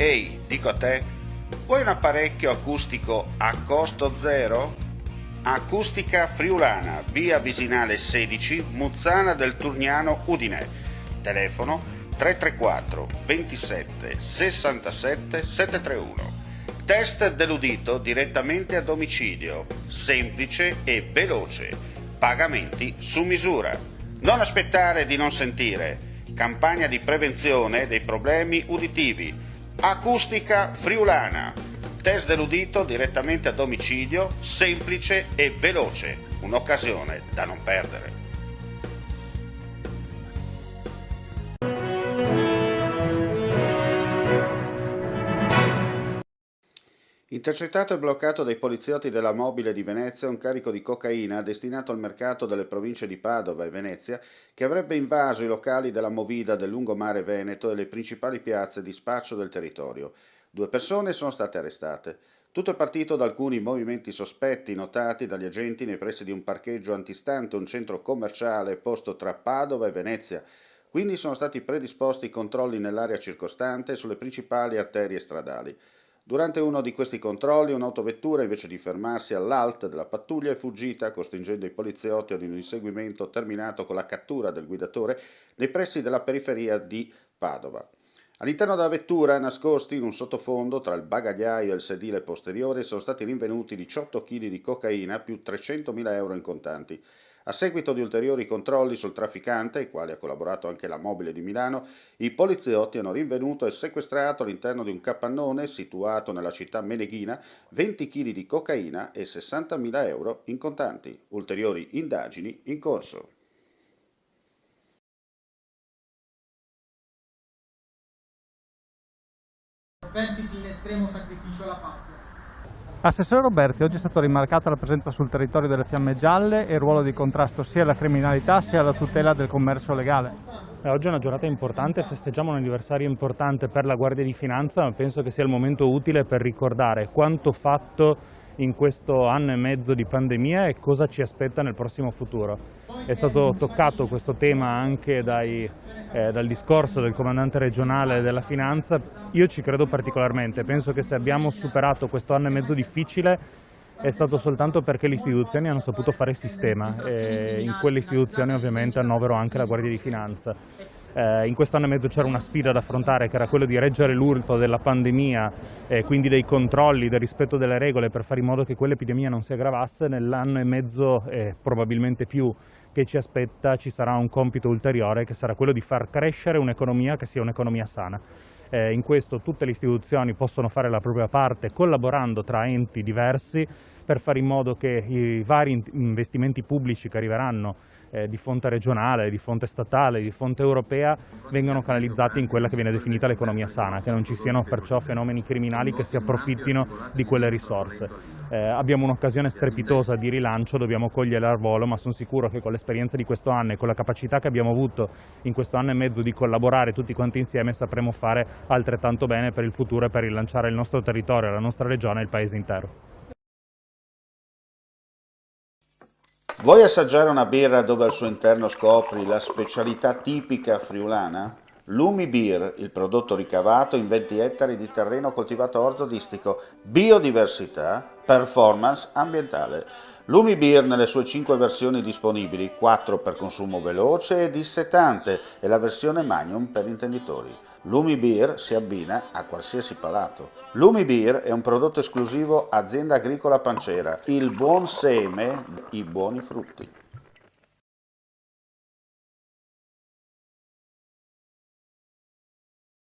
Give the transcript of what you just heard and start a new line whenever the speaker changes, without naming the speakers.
Ehi, dico a te, vuoi un apparecchio acustico a costo zero? Acustica Friulana, via Visinale 16, Muzzana del Turniano, Udine. Telefono 334 27 67 731. Test dell'udito direttamente a domicilio, semplice e veloce. Pagamenti su misura. Non aspettare di non sentire. Campagna di prevenzione dei problemi uditivi. Acustica Friulana. Test dell'udito direttamente a domicilio, semplice e veloce. Un'occasione da non perdere. Intercettato e bloccato dai poliziotti della Mobile di Venezia un carico di cocaina destinato al mercato delle province di Padova e Venezia che avrebbe invaso i locali della Movida del lungomare veneto e le principali piazze di spaccio del territorio. 2 persone sono state arrestate. Tutto è partito da alcuni movimenti sospetti notati dagli agenti nei pressi di un parcheggio antistante un centro commerciale posto tra Padova e Venezia. Quindi sono stati predisposti controlli nell'area circostante e sulle principali arterie stradali. Durante uno di questi controlli un'autovettura invece di fermarsi all'alt della pattuglia è fuggita, costringendo i poliziotti ad un inseguimento terminato con la cattura del guidatore nei pressi della periferia di Padova. All'interno della vettura, nascosti in un sottofondo tra il bagagliaio e il sedile posteriore, sono stati rinvenuti 18 kg di cocaina più 300.000 euro in contanti. A seguito di ulteriori controlli sul trafficante, ai quali ha collaborato anche la Mobile di Milano, i poliziotti hanno rinvenuto e sequestrato all'interno di un capannone situato nella città meneghina 20 kg di cocaina e 60.000 euro in contanti. Ulteriori indagini in corso.
Offertisi in estremo sacrificio alla patria.
Assessore Roberti, oggi è stata rimarcata la presenza sul territorio delle Fiamme Gialle e il ruolo di contrasto sia alla criminalità sia alla tutela del commercio legale.
Oggi è una giornata importante, festeggiamo un anniversario importante per la Guardia di Finanza, ma penso che sia il momento utile per ricordare quanto fatto in questo anno e mezzo di pandemia e cosa ci aspetta nel prossimo futuro. È stato toccato questo tema anche dal discorso del comandante regionale della Finanza. Io ci credo particolarmente, penso che se abbiamo superato questo anno e mezzo difficile è stato soltanto perché le istituzioni hanno saputo fare sistema e in quelle istituzioni ovviamente annovero anche la Guardia di Finanza. In questo anno e mezzo c'era una sfida da affrontare che era quella di reggere l'urto della pandemia, quindi dei controlli, del rispetto delle regole per fare in modo che quell'epidemia non si aggravasse. Nell'anno e mezzo e probabilmente più che ci aspetta ci sarà un compito ulteriore che sarà quello di far crescere un'economia che sia un'economia sana. In questo tutte le istituzioni possono fare la propria parte collaborando tra enti diversi per fare in modo che i vari investimenti pubblici che arriveranno di fonte regionale, di fonte statale, di fonte europea vengano canalizzati in quella che viene definita l'economia sana, che non ci siano perciò fenomeni criminali che si approfittino di quelle risorse. Abbiamo un'occasione strepitosa di rilancio, dobbiamo coglierla al volo, ma sono sicuro che con l'esperienza di questo anno e con la capacità che abbiamo avuto in questo anno e mezzo di collaborare tutti quanti insieme sapremo fare altrettanto bene per il futuro e per rilanciare il nostro territorio, la nostra regione e il paese intero.
Vuoi assaggiare una birra dove al suo interno scopri la specialità tipica friulana? Lumi Beer, il prodotto ricavato in 20 ettari di terreno coltivato orzodistico, biodiversità, performance ambientale. Lumi Beer nelle sue 5 versioni disponibili, 4 per consumo veloce e dissetante e la versione Magnum per intenditori. Lumi Beer si abbina a qualsiasi palato. Lumi Beer è un prodotto esclusivo Azienda Agricola Pancera, il buon seme, i buoni frutti.